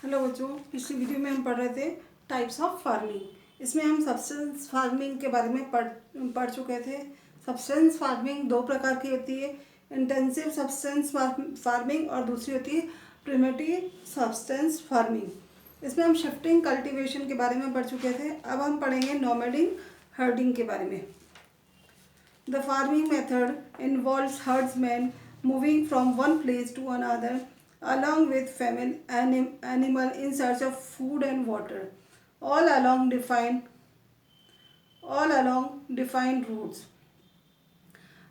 Hello बच्चों, पिछली video में हम पढ़ रहे थे टाइप्स ऑफ फार्मिंग। इसमें हम सब्सटेंस फार्मिंग के बारे में पढ़ चुके थे। सब्सटेंस फार्मिंग दो प्रकार की होती है, इंटेंसिव सब्सटेंस फार्मिंग और दूसरी होती है प्रिमिटिव सब्सटेंस फार्मिंग। इसमें हम शिफ्टिंग कल्टीवेशन के बारे में पढ़ चुके थे। अब हम पढ़ेंगे नोमैडिक हर्डिंग के बारे में। The farming method involves herdsmen moving from one place to another along with female animal in search of food and water, all along defined routes.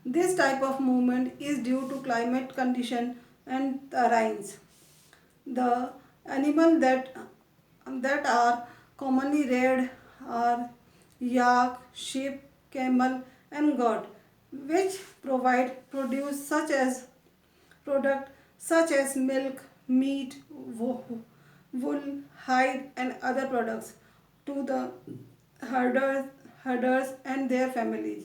This type of movement is due to climate condition and terrains. The animals that are commonly reared are yak, sheep, camel, and goat, which provide product such as milk, meat, wool, hide, and other products to the herders and their families.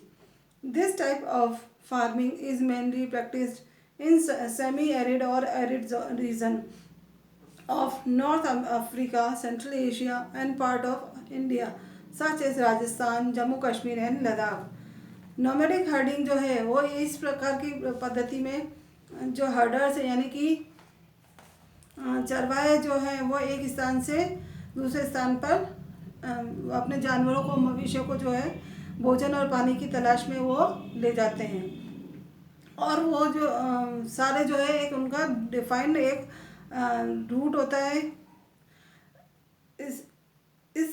This type of farming is mainly practiced in semi-arid or arid region of North Africa, Central Asia, and part of India, such as Rajasthan, Jammu Kashmir, and Ladakh. Nomadic herding जो है वो इस प्रकार की पद्धति में जो herders यानी कि चरवाहे जो हैं वो एक स्थान से दूसरे स्थान पर अपने जानवरों को, मवेशियों को जो है भोजन और पानी की तलाश में वो ले जाते हैं। और वो जो सारे जो है एक उनका डिफाइंड एक रूट होता है। इस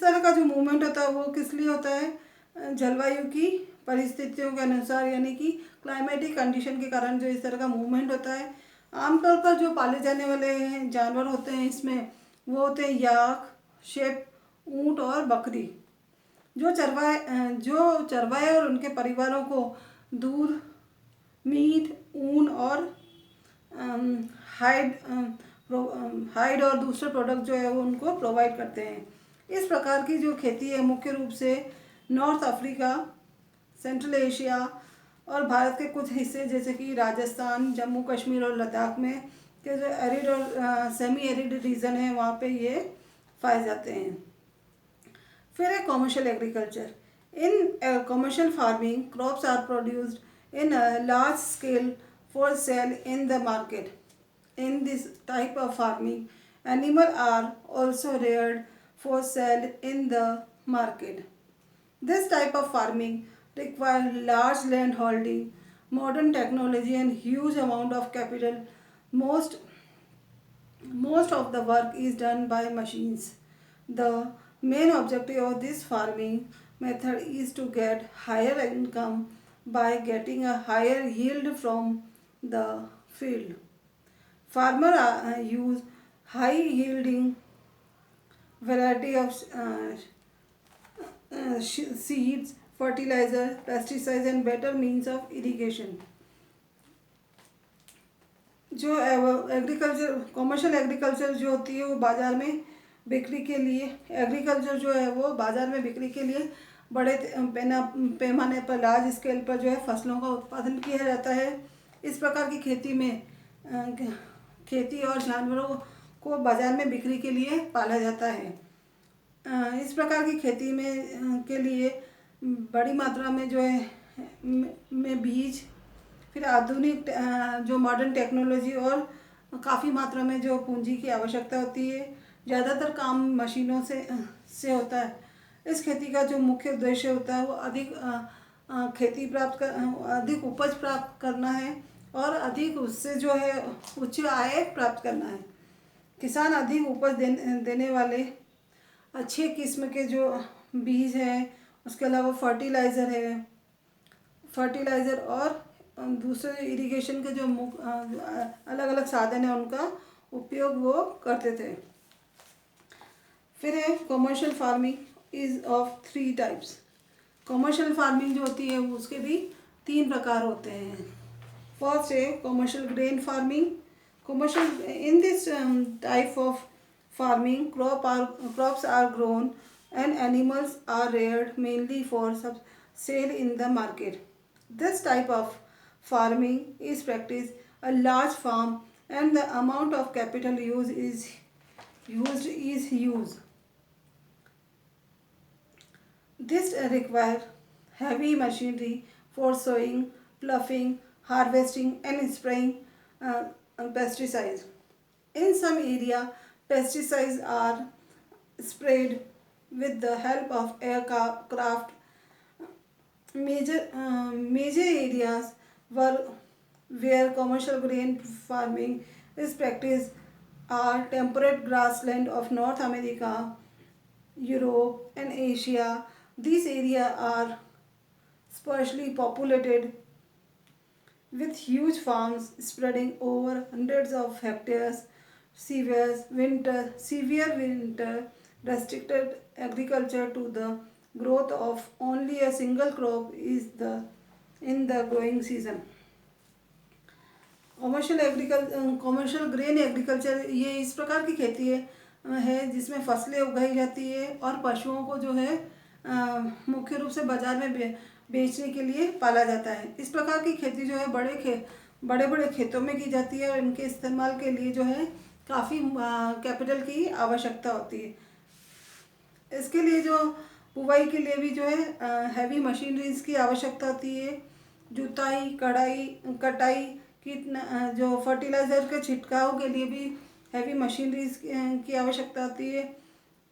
तरह का जो मूवमेंट होता है वो किस लिए होता है? जलवायु की परिस्थितियों के अनुसार, यानी कि क्लाइमेटिक कंडीशन के कारण जो इस तरह का मूवमेंट होता है। आमतौर पर जो पाले जाने वाले जानवर होते हैं इसमें वो होते हैं याक, शेप, ऊँट और बकरी। जो चरवाहे और उनके परिवारों को दूध, मीट, ऊन और हाइड और दूसरे प्रोडक्ट जो है वो उनको प्रोवाइड करते हैं। इस प्रकार की जो खेती है मुख्य रूप से नॉर्थ अफ्रीका, सेंट्रल एशिया और भारत के कुछ हिस्से जैसे कि राजस्थान, जम्मू कश्मीर और लद्दाख में के जो एरिड और सेमी एरिड रीजन है वहाँ पे ये पाए जाते हैं। फिर है commercial agriculture. In commercial farming crops are produced in large scale for sale in the market. In this type of farming, animals are also reared for sale in the market. This type of farming requires large land holding, modern technology, and huge amount of capital. Most of the work is done by machines. The main objective of this farming method is to get higher income by getting a higher yield from the field. Farmers use high-yielding variety of seeds, fertilizer, pesticides, and better means of irrigation. जो agriculture, commercial agriculture जो होती है वो बाज़ार में बिक्री के लिए, एग्रीकल्चर जो है वो बाज़ार में बिक्री के लिए बड़े पैमाने पर, लार्ज स्केल पर जो है फसलों का उत्पादन किया जाता है। इस प्रकार की खेती में खेती और जानवरों को बाज़ार में बिक्री के लिए पाला जाता है। इस प्रकार की खेती में के लिए बड़ी मात्रा में जो है में बीज, फिर आधुनिक जो मॉडर्न टेक्नोलॉजी और काफ़ी मात्रा में जो पूंजी की आवश्यकता होती है। ज़्यादातर काम मशीनों से होता है। इस खेती का जो मुख्य उद्देश्य होता है वो अधिक उपज प्राप्त करना है और अधिक उससे जो है उच्च आय प्राप्त करना है। किसान अधिक उपज देने वाले अच्छे किस्म के जो बीज हैं, उसके अलावा फर्टिलाइज़र और दूसरे इरिगेशन के जो अलग अलग साधन हैं उनका उपयोग वो करते थे। फिर है commercial farming is of 3 types. Commercial farming जो होती है उसके भी 3 प्रकार होते हैं। First, commercial grain farming. In this type of farming, crops are grown and animals are reared mainly for sale in the market. This type of farming is practiced a large farm and the amount of capital used is used is huge. This requires heavy machinery for sowing, ploughing, harvesting, and spraying uh, pesticides. In some area, pesticides are sprayed with the help of aircraft. Major areas where commercial grain farming is practiced are temperate grassland of North America, Europe, and Asia. These areas are sparsely populated with huge farms spreading over hundreds of hectares. Severe winter restricted agriculture to the growth of only a single crop is the in the growing season. Commercial grain agriculture ये इस प्रकार की खेती है जिसमें फसलें उगाई जाती है और पशुओं को जो है मुख्य रूप से बाजार में बेचने के लिए पाला जाता है। इस प्रकार की खेती जो है बड़े बड़े खेतों में की जाती है और इनके इस्तेमाल के लिए जो है काफ़ी कैपिटल की आवश्यकता होती है। इसके लिए जो बुवाई के लिए भी जो है हैवी मशीनरीज की आवश्यकता होती है। जुताई, कटाई, जो फर्टिलाइज़र के छिड़काव के लिए भी हैवी मशीनरीज की आवश्यकता होती है।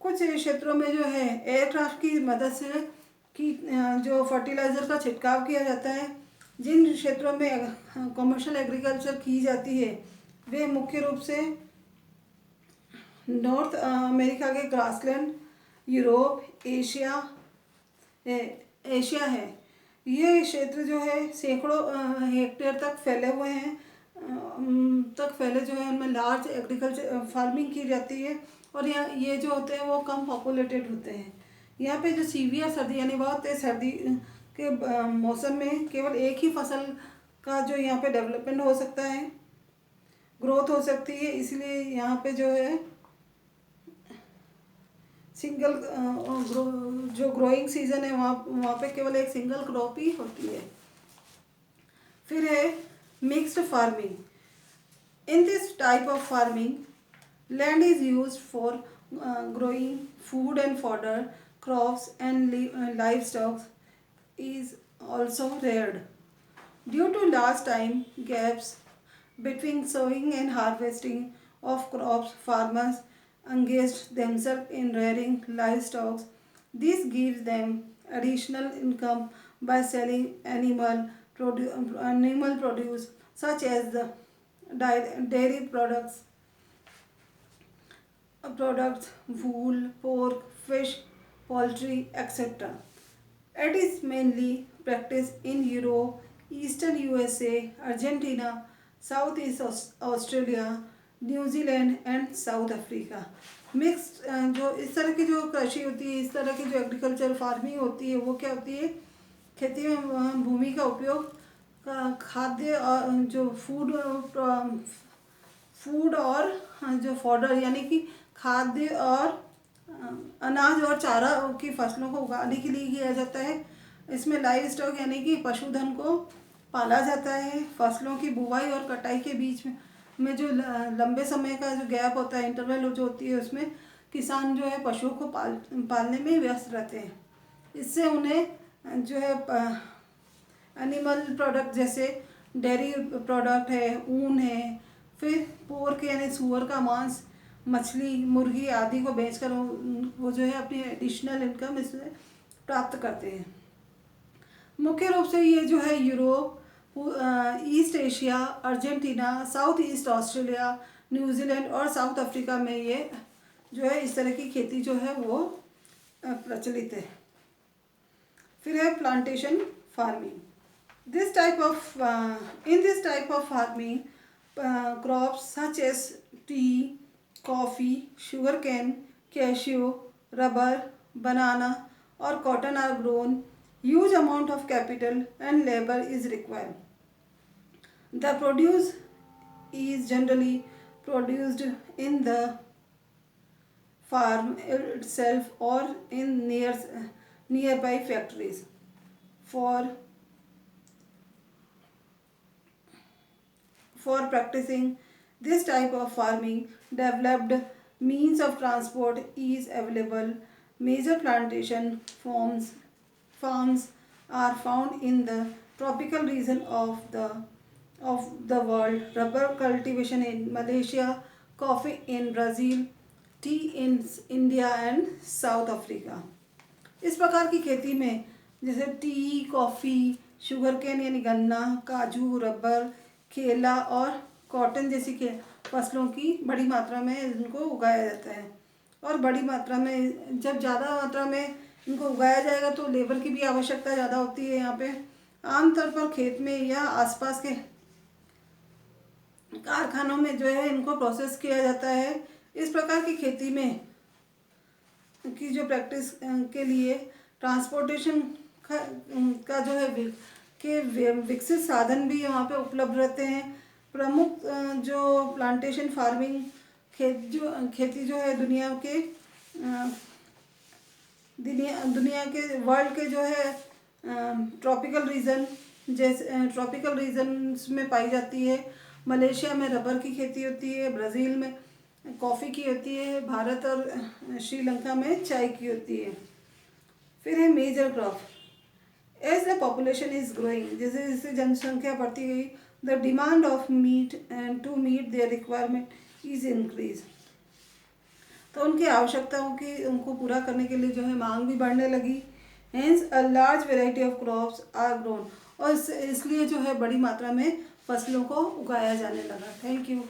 कुछ क्षेत्रों में जो है एयरक्राफ्ट की मदद से जो फर्टिलाइज़र का छिड़काव किया जाता है। जिन क्षेत्रों में कमर्शियल एग्रीकल्चर की जाती है वे मुख्य रूप से नॉर्थ अमेरिका के ग्रासलैंड, यूरोप, एशिया है। ये क्षेत्र जो है सैकड़ों हेक्टेयर तक फैले हुए हैं, जो है उनमें लार्ज एग्रीकल्चर फार्मिंग की जाती है और यहाँ ये जो होते हैं वो कम पॉपुलेटेड होते हैं। यहाँ पे जो सीवियर सर्दी यानी बहुत तेज सर्दी के मौसम में केवल एक ही फसल का जो यहाँ पे डेवलपमेंट हो सकता है, ग्रोथ हो सकती है। इसलिए यहाँ पे जो है सिंगल जो ग्रोइंग सीजन है वहाँ पे केवल एक सिंगल क्रॉप ही होती है। फिर है mixed farming. In this type of farming land is used for growing food and fodder crops and livestock is also reared. Due to large time gaps between sowing and harvesting of crops, farmers engaged themselves in rearing livestock. This gives them additional income by selling animal produce such as the dairy products, wool, pork, fish, poultry, etc. It is mainly practiced in Europe, Eastern USA, Argentina, Southeast Australia, New Zealand and south Africa. Mixed जो इस तरह की जो कृषि होती है, इस तरह की जो एग्रीकल्चर फार्मिंग होती है वो क्या होती है, खेती में भूमि का उपयोग खाद्य और जो फूड और जो फॉडर यानी कि खाद्य और अनाज और चारा की फसलों को उगाने के लिए किया जाता है। इसमें लाइव स्टॉक यानी कि पशुधन को पाला जाता है। फसलों की बुवाई और कटाई के बीच में जो लंबे समय का जो गैप होता है, इंटरवल जो होती है, उसमें किसान जो है पशुओं को पालने में व्यस्त रहते हैं। इससे उन्हें जो है एनिमल प्रोडक्ट जैसे डेयरी प्रोडक्ट है, ऊन है, फिर पोर्क यानी सूअर का मांस, मछली, मुर्गी आदि को बेचकर वो जो है अपनी एडिशनल इनकम इसमें प्राप्त करते हैं। मुख्य रूप से ये जो है Europe, east Asia, Argentina, south east Australia, New Zealand और साउथ अफ्रीका में ये जो है इस तरह की खेती जो है वो प्रचलित है। फिर है plantation farming. In this type of farming, crops such as tea, coffee, sugarcane, cashew, rubber, banana or cotton are grown. Huge amount of capital and labor is required. The produce is generally produced in the farm itself or in nearby factories. For practicing this type of farming, developed means of transport is available. Major plantation farms are found in the tropical region of the world. Rubber cultivation in Malaysia, coffee in Brazil, tea in India and South Africa. इस प्रकार की खेती में जैसे T, coffee, sugar cane यानी गन्ना, काजू, rubber, केला और कॉटन जैसी के फसलों की बड़ी मात्रा में इनको उगाया जाता है। और बड़ी मात्रा में जब ज़्यादा मात्रा में इनको उगाया जाएगा तो लेबर की भी आवश्यकता ज़्यादा होती है। यहाँ पे आमतौर पर खेत में या आसपास के कारखानों में जो है इनको प्रोसेस किया जाता है। इस प्रकार की खेती में की जो प्रैक्टिस के लिए ट्रांसपोर्टेशन का जो है विकसित साधन भी वहाँ पे उपलब्ध रहते हैं। प्रमुख जो प्लांटेशन फार्मिंग खेती जो है दुनिया के वर्ल्ड के जो है ट्रॉपिकल रीजन्स में पाई जाती है। मलेशिया में रबर की खेती होती है, ब्राज़ील में कॉफ़ी की होती है, भारत और श्रीलंका में चाय की होती है। फिर है major crop. As the population is growing, जैसे जैसे जनसंख्या बढ़ती गई, the demand of meat and to meet their requirement is increase. तो उनकी आवश्यकताओं की उनको पूरा करने के लिए जो है मांग भी बढ़ने लगी। Hence a large variety of crops are grown, और इसलिए जो है बड़ी मात्रा में फसलों को उगाया जाने लगा। Thank you.